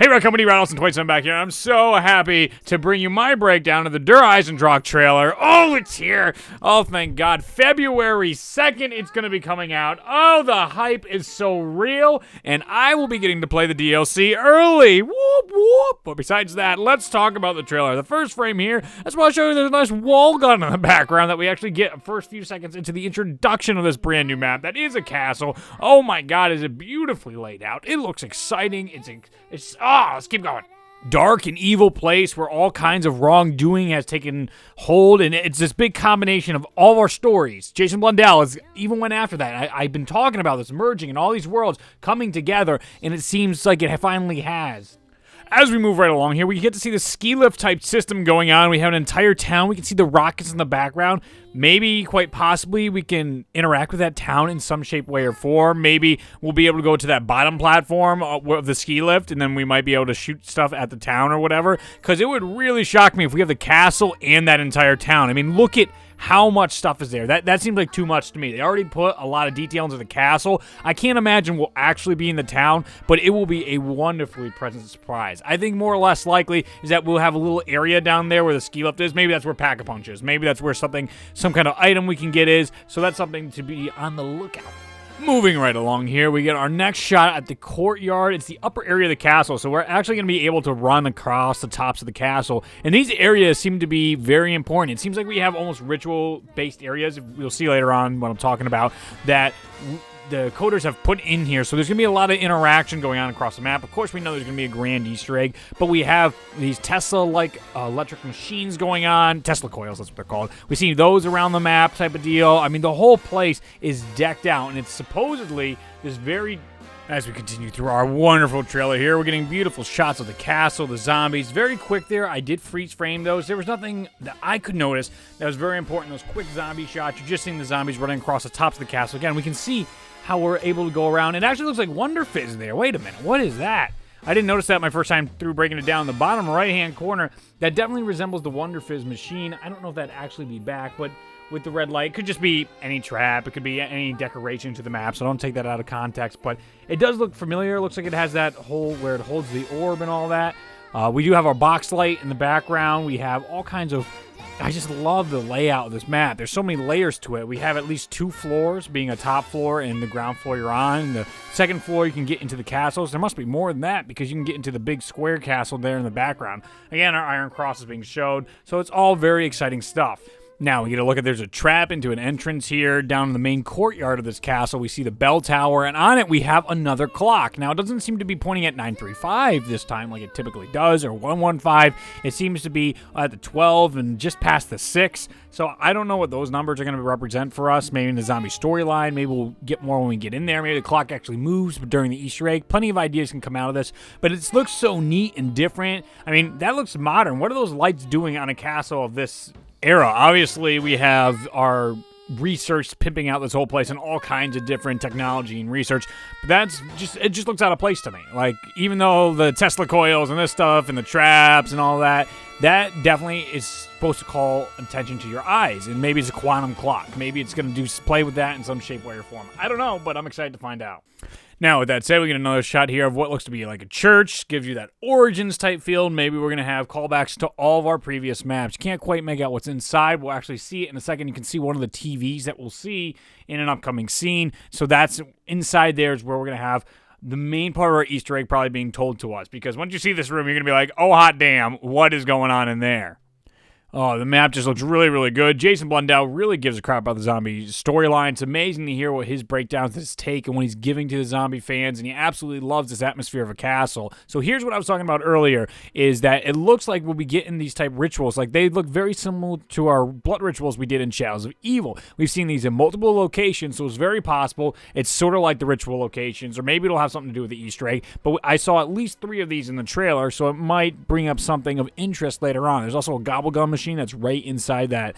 Hey, welcome to EISENDRACHE back here. I'm so happy to bring you my breakdown of the EISENDRACHE trailer. Oh, it's here. Oh, thank God. February 2nd, it's going to be coming out. Oh, the hype is so real, and I will be getting to play the DLC early. Whoop, whoop. But besides that, let's talk about the trailer. The first frame here, I just want to show you there's a nice wall gun in the background that we actually get first few seconds into the introduction of this brand new map. That is a castle. Oh my God, is it beautifully laid out. It looks exciting. Let's keep going. Dark and evil place where all kinds of wrongdoing has taken hold, and it's this big combination of all of our stories. Jason Blundell even went after that. I've been talking about this merging and all these worlds coming together, and it seems like it finally has. As we move right along here, we get to see the ski lift type system going on. We have an entire town. We can see the rockets in the background. Maybe, quite possibly, we can interact with that town in some shape, way, or form. Maybe we'll be able to go to that bottom platform of the ski lift, and then we might be able to shoot stuff at the town or whatever. Because it would really shock me if we have the castle and that entire town. I mean, look at how much stuff is there. That seems like too much to me. They already put a lot of detail into the castle. I can't imagine we'll actually be in the town, but it will be a wonderfully pleasant surprise. I think more or less likely is that we'll have a little area down there where the ski lift is. Maybe that's where Pack-a-Punch is. Maybe that's where some kind of item we can get is. So that's something to be on the lookout. Moving right along here, we get our next shot at the courtyard. It's the upper area of the castle, so we're actually going to be able to run across the tops of the castle. And these areas seem to be very important. It seems like we have almost ritual-based areas. You'll see later on what I'm talking about, that the coders have put in here. So there's going to be a lot of interaction going on across the map. Of course, we know there's going to be a grand Easter egg, but we have these Tesla-like electric machines going on. Tesla coils, that's what they're called. We see those around the map type of deal. I mean, the whole place is decked out, and it's supposedly this very... As we continue through our wonderful trailer here, we're getting beautiful shots of the castle, the zombies. Very quick there. I did freeze frame those. There was nothing that I could notice that was very important. Those quick zombie shots. You're just seeing the zombies running across the tops of the castle. Again, we can see how we're able to go around. It actually looks like Wonder Fizz there. Wait a minute. What is that? I didn't notice that my first time through breaking it down in the bottom right-hand corner. That definitely resembles the Wonder Fizz machine. I don't know if that'd actually be back, but with the red light, it could just be any trap. It could be any decoration to the map, so don't take that out of context. But it does look familiar. It looks like it has that hole where it holds the orb and all that. We do have our box light in the background. We have all kinds of... I just love the layout of this map. There's so many layers to it. We have at least 2 floors, being a top floor and the ground floor you're on. And the second floor, you can get into the castles. There must be more than that because you can get into the big square castle there in the background. Again, our Iron Cross is being showed, so it's all very exciting stuff. Now, we get a look at, there's a trap into an entrance here. Down in the main courtyard of this castle, we see the bell tower, and on it we have another clock. Now, it doesn't seem to be pointing at 9:35 this time like it typically does, or 1:15. It seems to be at the 12 and just past the 6. So I don't know what those numbers are going to represent for us. Maybe in the zombie storyline. Maybe we'll get more when we get in there. Maybe the clock actually moves during the Easter egg. Plenty of ideas can come out of this, but it looks so neat and different. I mean, that looks modern. What are those lights doing on a castle of this era? Obviously, we have our research pimping out this whole place and all kinds of different technology and research, but it just looks out of place to me. Like, even though the Tesla coils and this stuff and the traps and all that definitely is supposed to call attention to your eyes, and maybe it's a quantum clock. Maybe it's going to play with that in some shape, way, or form. I don't know, but I'm excited to find out. Now, with that said, we get another shot here of what looks to be like a church. Gives you that Origins type feel. Maybe we're going to have callbacks to all of our previous maps. You can't quite make out what's inside. We'll actually see it in a second. You can see one of the TVs that we'll see in an upcoming scene. So that's inside there is where we're going to have the main part of our Easter egg probably being told to us. Because once you see this room, you're going to be like, oh, hot damn, what is going on in there? Oh, the map just looks really, really good. Jason Blundell really gives a crap about the zombie storyline. It's amazing to hear what his breakdowns, his take, and what he's giving to the zombie fans, and he absolutely loves this atmosphere of a castle. So here's what I was talking about earlier, is that it looks like we'll be getting these type rituals. Like, they look very similar to our blood rituals we did in Shadows of Evil. We've seen these in multiple locations, so it's very possible it's sort of like the ritual locations, or maybe it'll have something to do with the Easter egg, but I saw at least 3 of these in the trailer, so it might bring up something of interest later on. There's also a gobblegum machine that's right inside that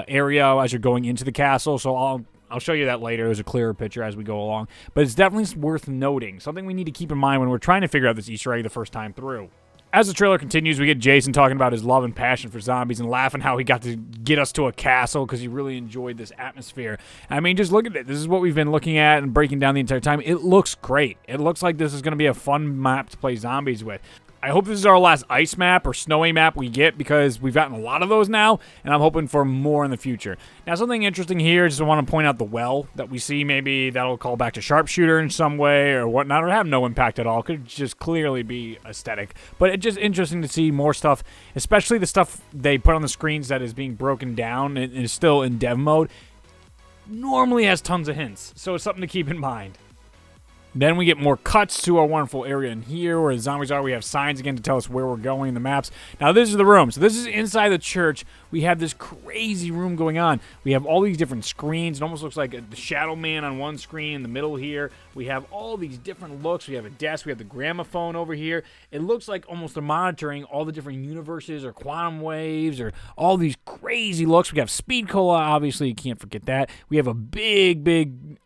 area as you're going into the castle, so I'll show you that later. There's a clearer picture as we go along, but it's definitely worth noting. Something we need to keep in mind when we're trying to figure out this Easter egg the first time through. As the trailer continues, we get Jason talking about his love and passion for zombies and laughing how he got to get us to a castle because he really enjoyed this atmosphere. I mean, just look at it. This is what we've been looking at and breaking down the entire time. It looks great. It looks like this is going to be a fun map to play zombies with. I hope this is our last ice map or snowy map we get, because we've gotten a lot of those now, and I'm hoping for more in the future. Now, something interesting here, just want to point out the well that we see. Maybe that'll call back to Sharpshooter in some way or whatnot, or have no impact at all. Could just clearly be aesthetic. But it's just interesting to see more stuff, especially the stuff they put on the screens that is being broken down and is still in dev mode. Normally has tons of hints, so it's something to keep in mind. Then we get more cuts to our wonderful area in here where the zombies are. We have signs again to tell us where we're going in the maps. Now, this is the room. So this is inside the church. We have this crazy room going on. We have all these different screens. It almost looks like the Shadow Man on one screen in the middle here. We have all these different looks. We have a desk. We have the gramophone over here. It looks like almost they're monitoring all the different universes or quantum waves or all these crazy looks. We have Speed Cola, obviously. You can't forget that. We have a big...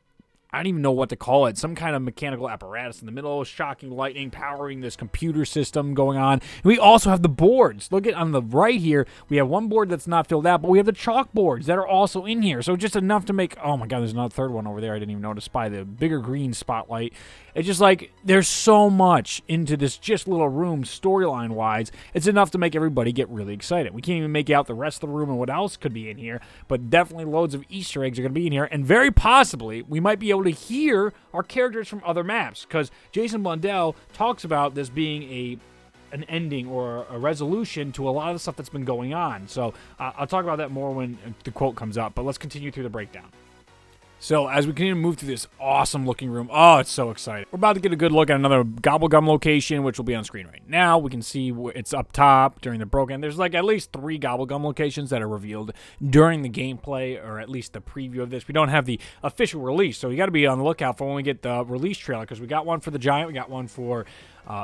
I don't even know what to call it. Some kind of mechanical apparatus in the middle, shocking lightning powering this computer system going on. And we also have the boards. Look at on the right here. We have one board that's not filled out, but we have the chalkboards that are also in here. So just enough to make, oh my God, there's another third one over there. I didn't even notice by the bigger green spotlight. It's just like there's so much into this just little room storyline-wise. It's enough to make everybody get really excited. We can't even make out the rest of the room and what else could be in here, but definitely loads of Easter eggs are going to be in here, and very possibly we might be able to hear our characters from other maps, because Jason Blundell talks about this being an ending or a resolution to a lot of the stuff that's been going on. So I'll talk about that more when the quote comes up, but let's continue through the breakdown. So, as we continue to move through this awesome-looking room, oh, it's so exciting. We're about to get a good look at another Gobblegum location, which will be on screen right now. We can see it's up top during the broken. There's like at least 3 Gobblegum locations that are revealed during the gameplay, or at least the preview of this. We don't have the official release, so you got to be on the lookout for when we get the release trailer, because we got one for the Giant, we got one for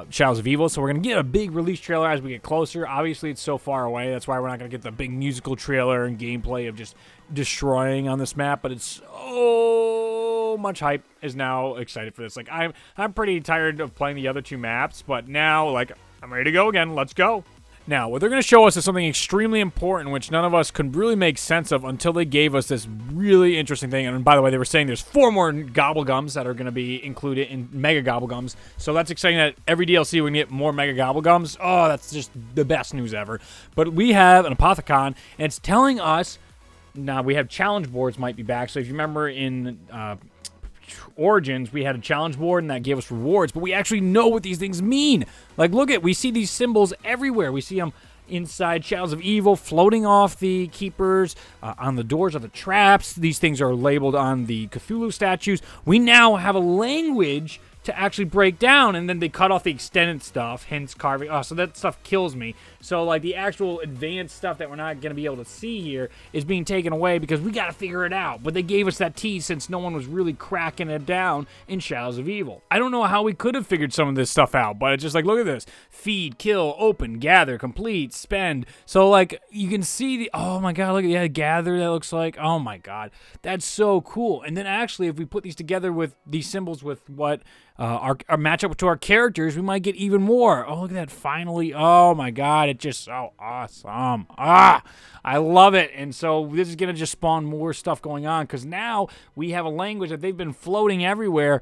Shadows of Evil, so we're going to get a big release trailer as we get closer. Obviously, it's so far away. That's why we're not going to get the big musical trailer and gameplay of just destroying on this map, but it's so much hype is now excited for this. Like, I'm pretty tired of playing the other 2 maps, but now, like, I'm ready to go again. Let's go. Now, what they're going to show us is something extremely important, which none of us could really make sense of until they gave us this really interesting thing. And by the way, they were saying there's 4 more Gobblegums that are going to be included in Mega Gobblegums. So that's exciting that every DLC we can get more Mega Gobblegums. Oh, that's just the best news ever. But we have an Apothecon, and it's telling us, now we have challenge boards might be back. So if you remember in Origins, we had a challenge board and that gave us rewards, but we actually know what these things mean. Like, look at, we see these symbols everywhere. We see them inside Shadows of Evil, floating off the keepers, on the doors of the traps. These things are labeled on the Cthulhu statues. We now have a language to actually break down, and then they cut off the extended stuff, hence carving. Oh, so that stuff kills me. So, like, the actual advanced stuff that we're not going to be able to see here is being taken away because we got to figure it out. But they gave us that tease since no one was really cracking it down in Shadows of Evil. I don't know how we could have figured some of this stuff out, but it's just like, look at this. Feed, kill, open, gather, complete, spend. So, like, you can see the, oh my God, look at, yeah, gather, that looks like, oh my God. That's so cool. And then actually, if we put these together with these symbols with what our matchup to our characters, we might get even more. Oh, look at that, finally. Oh my God, it's just so awesome. I love it. And so this is going to just spawn more stuff going on, because now we have a language that they've been floating everywhere.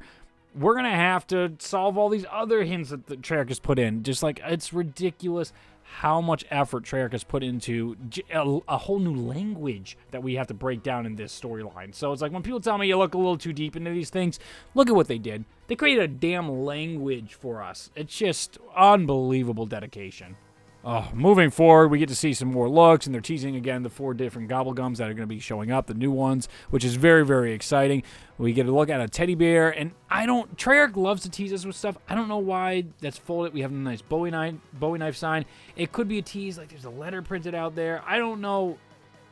We're going to have to solve all these other hints that the Treyarch has put in. Just like, it's ridiculous how much effort Treyarch has put into a whole new language that we have to break down in this storyline. So it's like, when people tell me you look a little too deep into these things, look at what they did. They created a damn language for us. It's just unbelievable dedication. Moving forward, we get to see some more looks, and they're teasing again the 4 different Gobblegums that are going to be showing up, the new ones, which is very, very exciting. We get a look at a teddy bear, and Treyarch loves to tease us with stuff. I don't know why that's folded. We have a nice Bowie knife sign. It could be a tease, like there's a letter printed out there. I don't know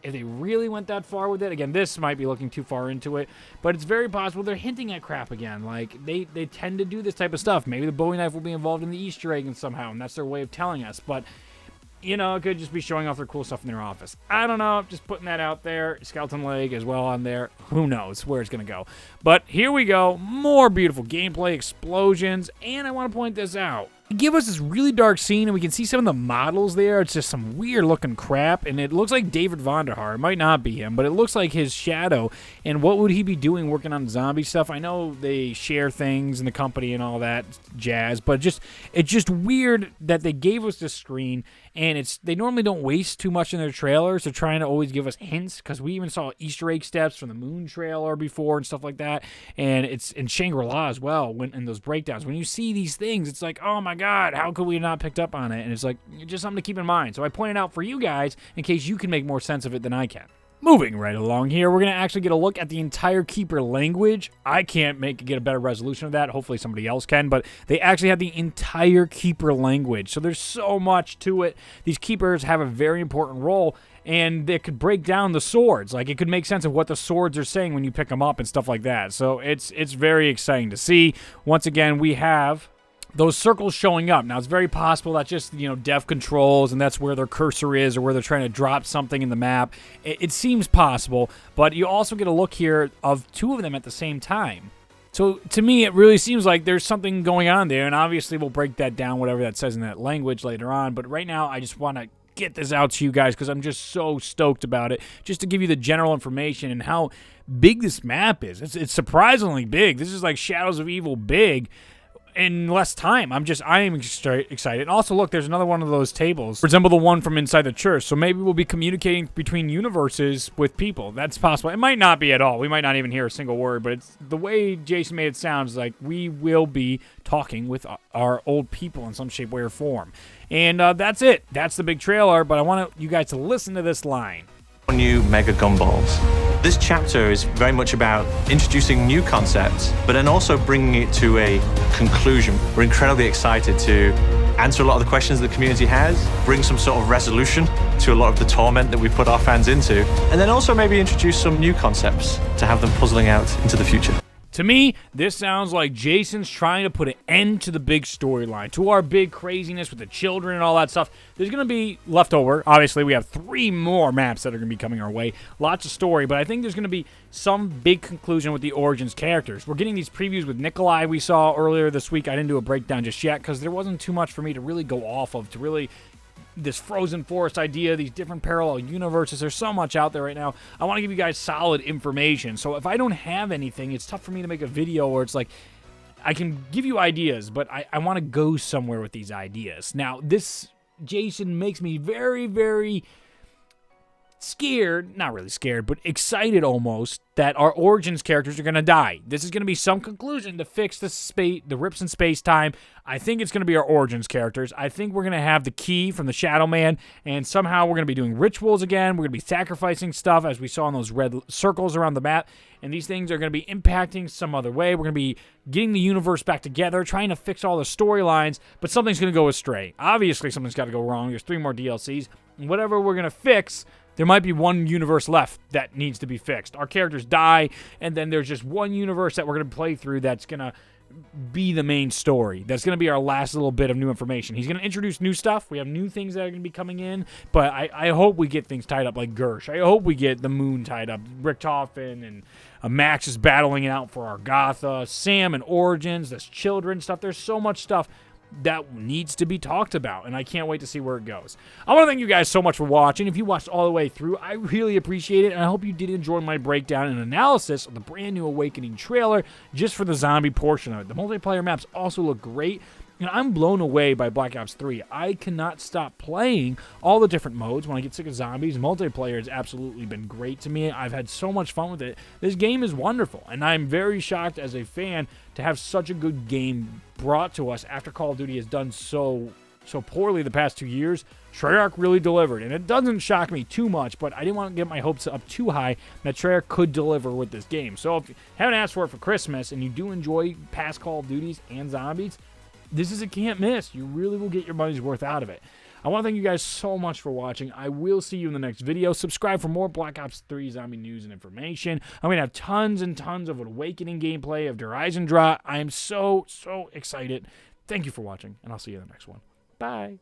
if they really went that far with it. Again, this might be looking too far into it, but it's very possible they're hinting at crap again. Like, they tend to do this type of stuff. Maybe the Bowie knife will be involved in the Easter egg and somehow, and that's their way of telling us. But, you know, it could just be showing off their cool stuff in their office. I don't know. Just putting that out there. Skeleton leg as well on there. Who knows where it's going to go. But here we go. More beautiful gameplay, explosions, and I want to point this out. give us this really dark scene, and we can see some of the models there. It's just some weird looking crap, and it looks like David Vonderhaar. It might not be him, but it looks like his shadow. And what would he be doing working on zombie stuff? I know they share things in the company and all that jazz, but it's just weird that they gave us this screen, and they normally don't waste too much in their trailers. They're trying to always give us hints, because we even saw Easter egg steps from the Moon trailer before and stuff like that, and it's in Shangri-La as well. In those breakdowns, when you see these things, it's like, oh my God, how could we not picked up on it? And it's like, just something to keep in mind. So I pointed out for you guys in case you can make more sense of it than I can. Moving right along here, we're going to actually get a look at the entire Keeper language. I can't get a better resolution of that. Hopefully somebody else can, but they actually have the entire Keeper language. So there's so much to it. These Keepers have a very important role, and they could break down the swords. Like, it could make sense of what the swords are saying when you pick them up and stuff like that. So it's very exciting to see. Once again, we have those circles showing up. Now, it's very possible that's just, dev controls, and that's where their cursor is, or where they're trying to drop something in the map. It seems possible, but you also get a look here of two of them at the same time. So, to me, it really seems like there's something going on there, and obviously we'll break that down, whatever that says in that language later on. But right now, I just want to get this out to you guys because I'm just so stoked about it, just to give you the general information and how big this map is. It's surprisingly big. This is like Shadows of Evil big in less time. I am excited. And also, look, there's another one of those tables resemble the one from inside the church. So maybe we'll be communicating between universes with people. That's possible. It might not be at all. We might not even hear a single word, but it's the way Jason made it sounds like we will be talking with our old people in some shape, way, or form. And that's it. That's the big trailer, but I want you guys to listen to this line. New Mega Gumballs. This chapter is very much about introducing new concepts, but then also bringing it to a conclusion. We're incredibly excited to answer a lot of the questions the community has, bring some sort of resolution to a lot of the torment that we put our fans into, and then also maybe introduce some new concepts to have them puzzling out into the future. To me, this sounds like Jason's trying to put an end to the big storyline, to our big craziness with the children and all that stuff. There's going to be leftover. Obviously, we have 3 more maps that are going to be coming our way. Lots of story, but I think there's going to be some big conclusion with the Origins characters. We're getting these previews with Nikolai we saw earlier this week. I didn't do a breakdown just yet because there wasn't too much for me to really go off of, to really this frozen forest idea, these different parallel universes. There's so much out there right now. I want to give you guys solid information. So if I don't have anything, it's tough for me to make a video where it's like, I can give you ideas, but I want to go somewhere with these ideas. Now, this Jason makes me very, very scared, not really scared, but excited almost that our Origins characters are going to die. This is going to be some conclusion to fix the rips in space-time. I think it's going to be our Origins characters. I think we're going to have the key from the Shadow Man, and somehow we're going to be doing rituals again. We're going to be sacrificing stuff, as we saw in those red circles around the map, and these things are going to be impacting some other way. We're going to be getting the universe back together, trying to fix all the storylines, but something's going to go astray. Obviously, something's got to go wrong. There's 3 more DLCs, and whatever we're going to fix, there might be one universe left that needs to be fixed. Our characters die, and then there's just one universe that we're going to play through that's going to be the main story. That's going to be our last little bit of new information. He's going to introduce new stuff. We have new things that are going to be coming in, but I hope we get things tied up like Gersh. I hope we get the Moon tied up. Richtofen and Max is battling it out for Argatha. Sam and Origins, there's children stuff. There's so much stuff that needs to be talked about, and I can't wait to see where it goes. I want to thank you guys so much for watching. If you watched all the way through, I really appreciate it, and I hope you did enjoy my breakdown and analysis of the brand new Awakening trailer just for the zombie portion of it. The multiplayer maps also look great, and I'm blown away by Black Ops 3. I cannot stop playing all the different modes when I get sick of zombies. Multiplayer has absolutely been great to me. I've had so much fun with it. This game is wonderful, and I'm very shocked as a fan to have such a good game brought to us after Call of Duty has done so poorly the past 2 years. Treyarch really delivered, and it doesn't shock me too much, but I didn't want to get my hopes up too high that Treyarch could deliver with this game. So if you haven't asked for it for Christmas and you do enjoy past Call of Duties and zombies, this is a can't miss. You really will get your money's worth out of it. I want to thank you guys so much for watching. I will see you in the next video. Subscribe for more Black Ops 3 zombie news and information. I'm going to have tons and tons of Awakening gameplay of Der EISENDRACHE. I am so excited. Thank you for watching, and I'll see you in the next one. Bye.